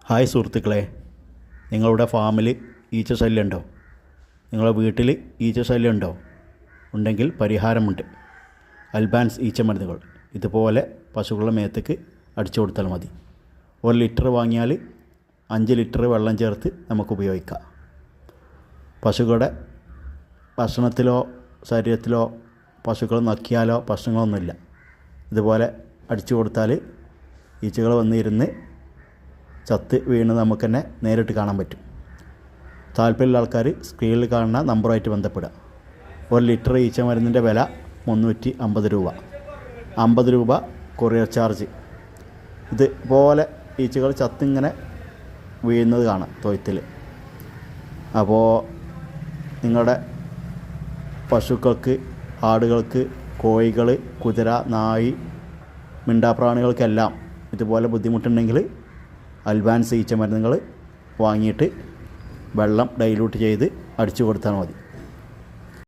Hi സുഹൃത്തുക്കളെ, നിങ്ങളുടെ ഫാമിൽ ഈച്ച ശല്യം ഉണ്ടോ? നിങ്ങളുടെ വീട്ടിൽ ഈച്ച ശല്യം ഉണ്ടോ? ഉണ്ടെങ്കിൽ പരിഹാരമുണ്ട്. അൽബാൻസ് ഈച്ച മരുന്നുകൾ ഇതുപോലെ പശുക്കളുടെ മേത്തേക്ക് അടിച്ചു കൊടുത്താൽ മതി. 1 ലിറ്റർ വാങ്ങിയാൽ 5 ലിറ്റർ വെള്ളം ചേർത്ത് നമുക്ക് ഉപയോഗിക്കാം. പശുക്കളുടെ ഭക്ഷണത്തിലോ ശരീരത്തിലോ പശുക്കൾ നക്കിയാലോ പ്രശ്നങ്ങളൊന്നുമില്ല. ഇതുപോലെ അടിച്ചു കൊടുത്താൽ ഈച്ചകൾ വന്നിരുന്ന് ചത്ത് വീണ് നമുക്ക് തന്നെ നേരിട്ട് കാണാൻ പറ്റും. താല്പര്യമുള്ള ആൾക്കാർ സ്ക്രീനിൽ കാണുന്ന നമ്പറുമായിട്ട് ബന്ധപ്പെടുക. 1 ലിറ്റർ ഈച്ച മരുന്നിൻ്റെ വില 350 രൂപ, 50 രൂപ കൊറിയർ ചാർജ്. ഇതുപോലെ ഈച്ചകൾ ചത്തിങ്ങനെ വീഴുന്നത് കാണാം തൊഴുത്തിൽ. അപ്പോൾ നിങ്ങളുടെ പശുക്കൾക്ക്, ആടുകൾക്ക്, കോഴികൾ, കുതിര, നായി, മിണ്ടാപ്രാണികൾക്കെല്ലാം ഇതുപോലെ ബുദ്ധിമുട്ടുണ്ടെങ്കിൽ അൽബാൻസ് ഈച്ച മരുന്നുകൾ വാങ്ങിയിട്ട് വെള്ളം ഡൈല്യൂട്ട് ചെയ്ത് അടിച്ചു കൊടുത്താൽ മതി.